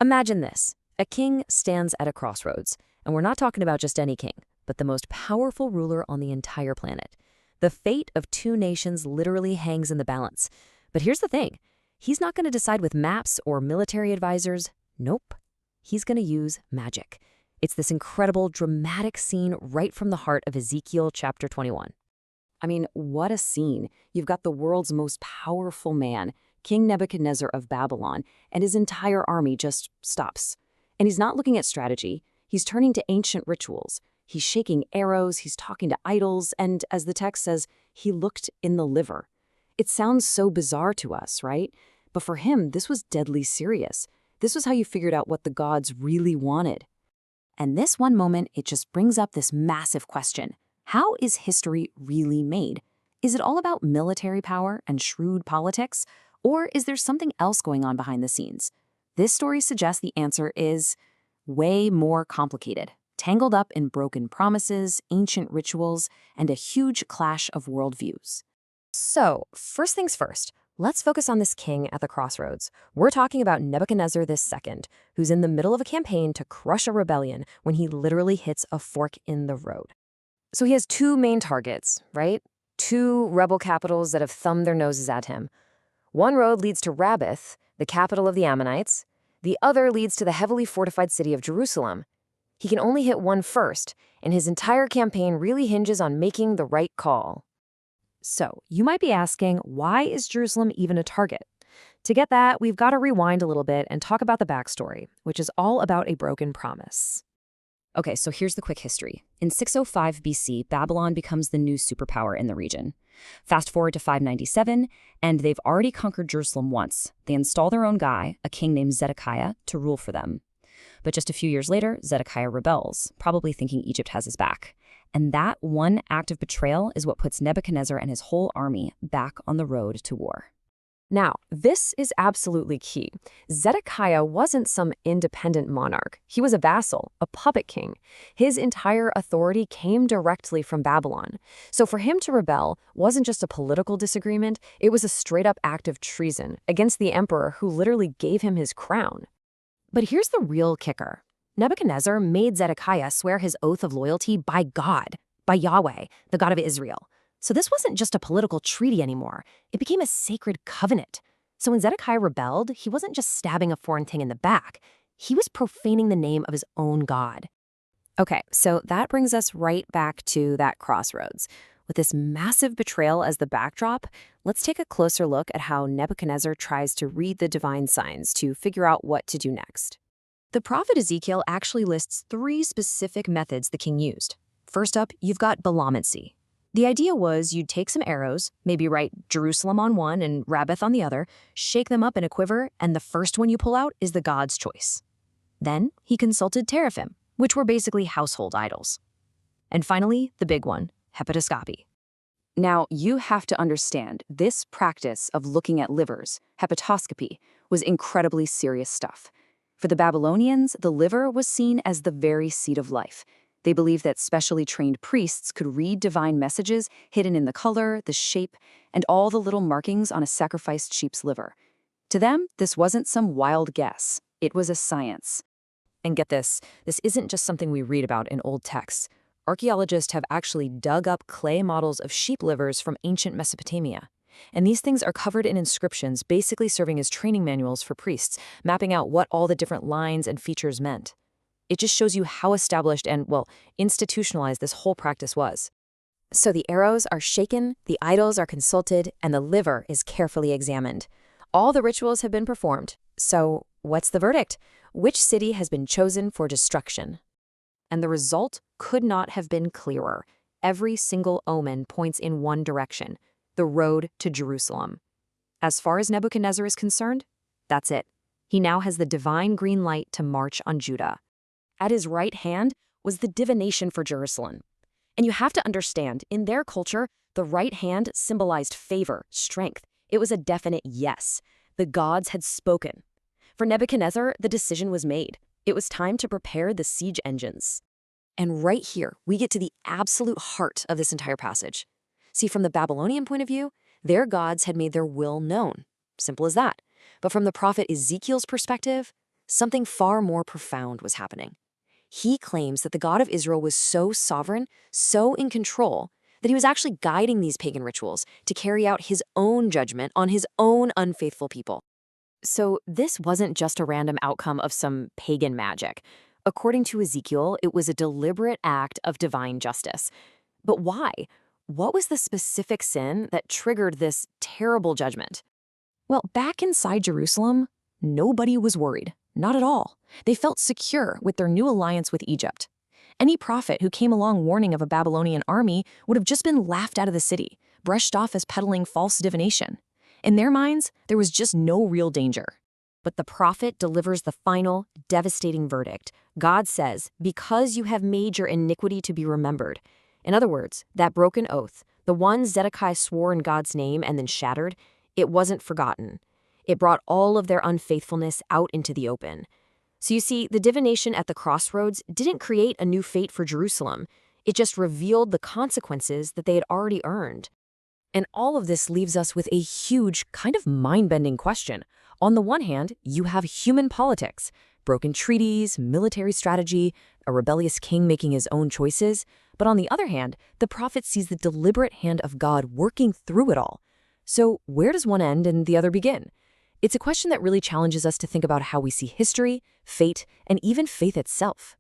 Imagine this. A king stands at a crossroads, and we're not talking about just any king, but the most powerful ruler on the entire planet. The fate of two nations literally hangs in the balance. But here's the thing. He's not going to decide with maps or military advisors. Nope. He's going to use magic. It's this incredible, dramatic scene right from the heart of Ezekiel chapter 21. I mean, what a scene. You've got the world's most powerful man, King Nebuchadnezzar of Babylon, and his entire army just stops. And he's not looking at strategy. He's turning to ancient rituals. He's shaking arrows, he's talking to idols, and as the text says, he looked in the liver. It sounds so bizarre to us, right? But for him, this was deadly serious. This was how you figured out what the gods really wanted. And this one moment, it just brings up this massive question. How is history really made? Is it all about military power and shrewd politics? Or is there something else going on behind the scenes? This story suggests the answer is way more complicated, tangled up in broken promises, ancient rituals, and a huge clash of worldviews. So, first things first, let's focus on this king at the crossroads. We're talking about Nebuchadnezzar II, who's in the middle of a campaign to crush a rebellion when he literally hits a fork in the road. So he has two main targets, right? Two rebel capitals that have thumbed their noses at him. One road leads to Rabbath, the capital of the Ammonites. The other leads to the heavily fortified city of Jerusalem. He can only hit one first, and his entire campaign really hinges on making the right call. So, you might be asking, why is Jerusalem even a target? To get that, we've got to rewind a little bit and talk about the backstory, which is all about a broken promise. Okay, so here's the quick history. In 605 BC, Babylon becomes the new superpower in the region. Fast forward to 597, and they've already conquered Jerusalem once. They install their own guy, a king named Zedekiah, to rule for them. But just a few years later, Zedekiah rebels, probably thinking Egypt has his back. And that one act of betrayal is what puts Nebuchadnezzar and his whole army back on the road to war. Now, this is absolutely key. Zedekiah wasn't some independent monarch. He was a vassal, a puppet king. His entire authority came directly from Babylon. So for him to rebel wasn't just a political disagreement, it was a straight-up act of treason against the emperor who literally gave him his crown. But here's the real kicker. Nebuchadnezzar made Zedekiah swear his oath of loyalty by God, by Yahweh, the God of Israel. So this wasn't just a political treaty anymore. It became a sacred covenant. So when Zedekiah rebelled, he wasn't just stabbing a foreign king in the back. He was profaning the name of his own God. Okay, so that brings us right back to that crossroads. With this massive betrayal as the backdrop, let's take a closer look at how Nebuchadnezzar tries to read the divine signs to figure out what to do next. The prophet Ezekiel actually lists 3 specific methods the king used. First up, you've got balamancy. The idea was you'd take some arrows, maybe write Jerusalem on one and Rabbath on the other, shake them up in a quiver, and the first one you pull out is the god's choice. Then he consulted teraphim, which were basically household idols. And finally, the big one, hepatoscopy. Now, you have to understand, this practice of looking at livers, hepatoscopy, was incredibly serious stuff. For the Babylonians, the liver was seen as the very seat of life. They believed that specially trained priests could read divine messages hidden in the color, the shape, and all the little markings on a sacrificed sheep's liver. To them, this wasn't some wild guess. It was a science. And get this isn't just something we read about in old texts. Archaeologists have actually dug up clay models of sheep livers from ancient Mesopotamia. And these things are covered in inscriptions, basically serving as training manuals for priests, mapping out what all the different lines and features meant. It just shows you how established and, well, institutionalized this whole practice was. So the arrows are shaken, the idols are consulted, and the liver is carefully examined. All the rituals have been performed. So what's the verdict? Which city has been chosen for destruction? And the result could not have been clearer. Every single omen points in one direction, the road to Jerusalem. As far as Nebuchadnezzar is concerned, that's it. He now has the divine green light to march on Judah. At his right hand was the divination for Jerusalem. And you have to understand, in their culture, the right hand symbolized favor, strength. It was a definite yes. The gods had spoken. For Nebuchadnezzar, the decision was made. It was time to prepare the siege engines. And right here, we get to the absolute heart of this entire passage. See, from the Babylonian point of view, their gods had made their will known. Simple as that. But from the prophet Ezekiel's perspective, something far more profound was happening. He claims that the God of Israel was so sovereign, so in control, that he was actually guiding these pagan rituals to carry out his own judgment on his own unfaithful people. So this wasn't just a random outcome of some pagan magic. According to Ezekiel, it was a deliberate act of divine justice. But why? What was the specific sin that triggered this terrible judgment? Well, back inside Jerusalem, nobody was worried. Not at all. They felt secure with their new alliance with Egypt. Any prophet who came along warning of a Babylonian army would have just been laughed out of the city, brushed off as peddling false divination. In their minds, there was just no real danger. But the prophet delivers the final, devastating verdict. God says, "Because you have made your iniquity to be remembered." In other words, that broken oath, the one Zedekiah swore in God's name and then shattered, it wasn't forgotten. It brought all of their unfaithfulness out into the open. So you see, the divination at the Crossroads didn't create a new fate for Jerusalem. It just revealed the consequences that they had already earned. And all of this leaves us with a huge, kind of mind-bending question. On the one hand, you have human politics, broken treaties, military strategy, a rebellious king making his own choices. But on the other hand, the prophet sees the deliberate hand of God working through it all. So where does one end and the other begin? It's a question that really challenges us to think about how we see history, fate, and even faith itself.